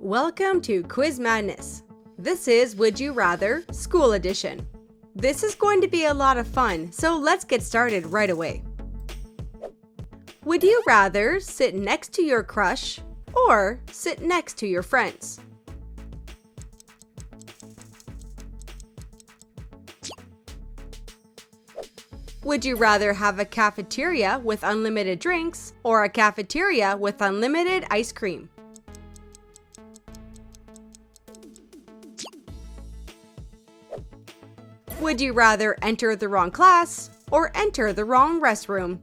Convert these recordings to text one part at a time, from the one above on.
Welcome to Quiz Madness. This is Would You Rather School Edition. This is going to be a lot of fun, so let's get started right away. Would you rather sit next to your crush or sit next to your friends? Would you rather have a cafeteria with unlimited drinks or a cafeteria with unlimited ice cream? Would you rather enter the wrong class or enter the wrong restroom?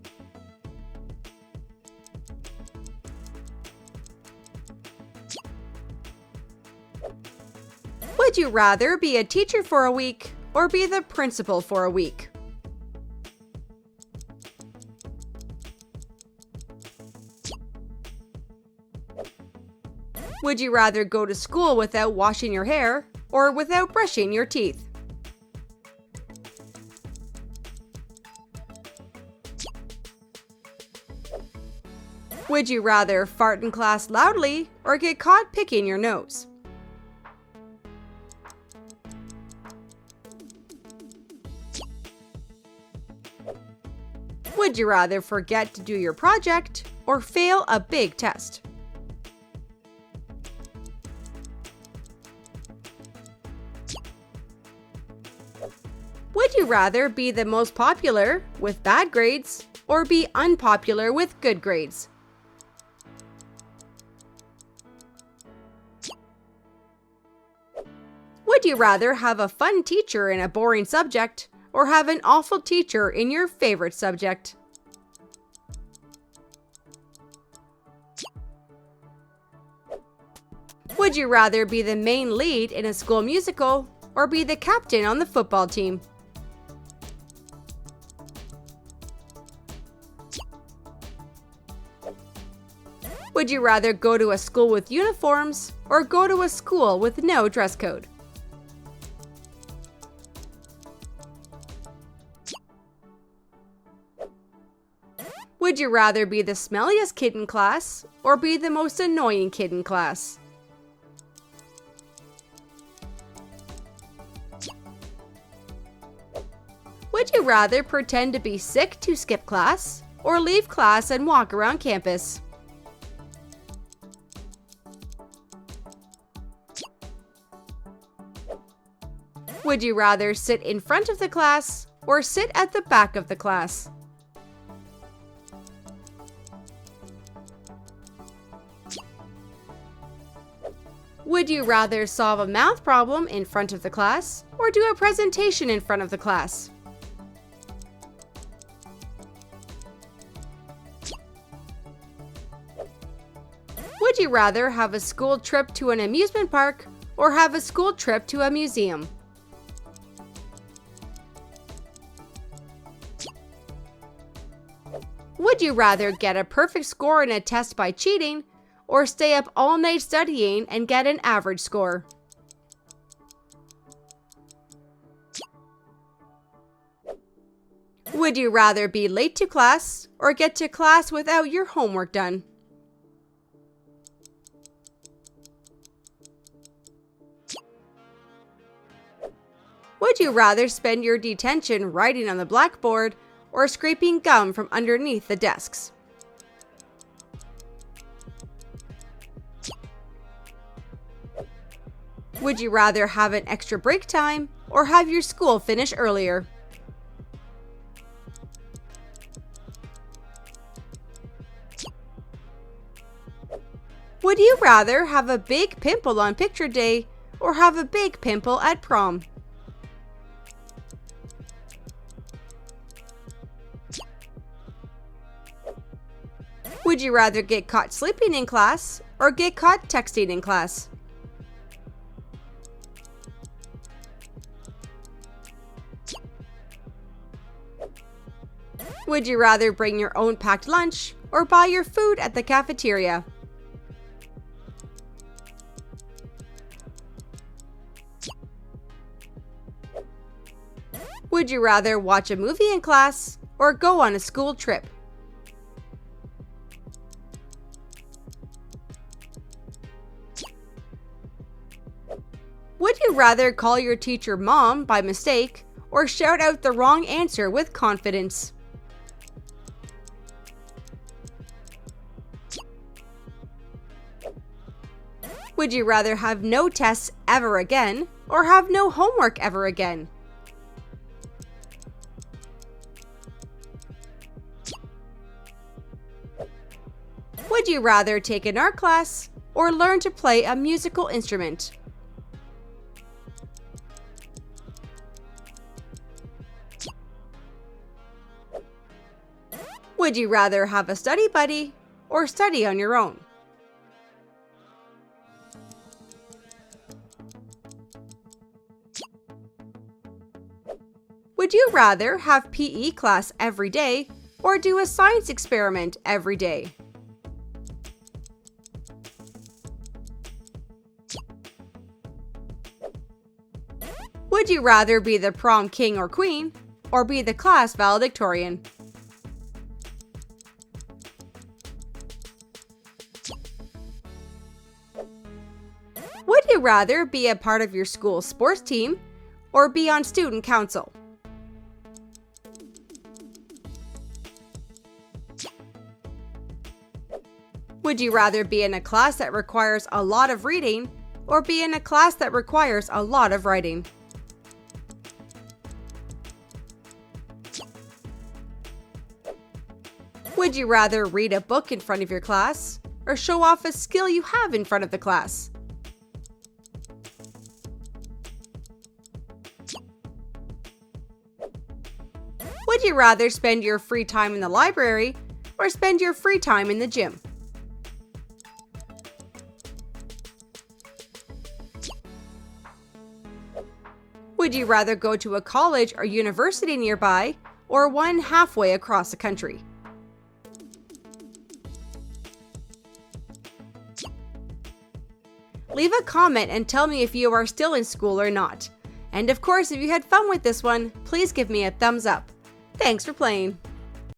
Would you rather be a teacher for a week or be the principal for a week? Would you rather go to school without washing your hair or without brushing your teeth? Would you rather fart in class loudly or get caught picking your nose? Would you rather forget to do your project or fail a big test? Would you rather be the most popular with bad grades or be unpopular with good grades? Would you rather have a fun teacher in a boring subject or have an awful teacher in your favorite subject? Would you rather be the main lead in a school musical or be the captain on the football team? Would you rather go to a school with uniforms or go to a school with no dress code? Would you rather be the smelliest kid in class or be the most annoying kid in class? Would you rather pretend to be sick to skip class or leave class and walk around campus? Would you rather sit in front of the class or sit at the back of the class? Would you rather solve a math problem in front of the class or do a presentation in front of the class? Would you rather have a school trip to an amusement park or have a school trip to a museum? Would you rather get a perfect score in a test by cheating or stay up all night studying and get an average score? Would you rather be late to class or get to class without your homework done? Would you rather spend your detention writing on the blackboard or scraping gum from underneath the desks? Would you rather have an extra break time or have your school finish earlier? Would you rather have a big pimple on picture day or have a big pimple at prom? Would you rather get caught sleeping in class or get caught texting in class? Would you rather bring your own packed lunch or buy your food at the cafeteria? Would you rather watch a movie in class or go on a school trip? Would you rather call your teacher mom by mistake or shout out the wrong answer with confidence? Would you rather have no tests ever again or have no homework ever again? Would you rather take an art class or learn to play a musical instrument? Would you rather have a study buddy or study on your own? Would you rather have PE class every day or do a science experiment every day? Would you rather be the prom king or queen or be the class valedictorian? Would you rather be a part of your school sports team or be on student council? Would you rather be in a class that requires a lot of reading or be in a class that requires a lot of writing? Would you rather read a book in front of your class or show off a skill you have in front of the class? Would you rather spend your free time in the library or spend your free time in the gym? Would you rather go to a college or university nearby or one halfway across the country? Leave a comment and tell me if you are still in school or not. And of course, if you had fun with this one, please give me a thumbs up. Thanks for playing.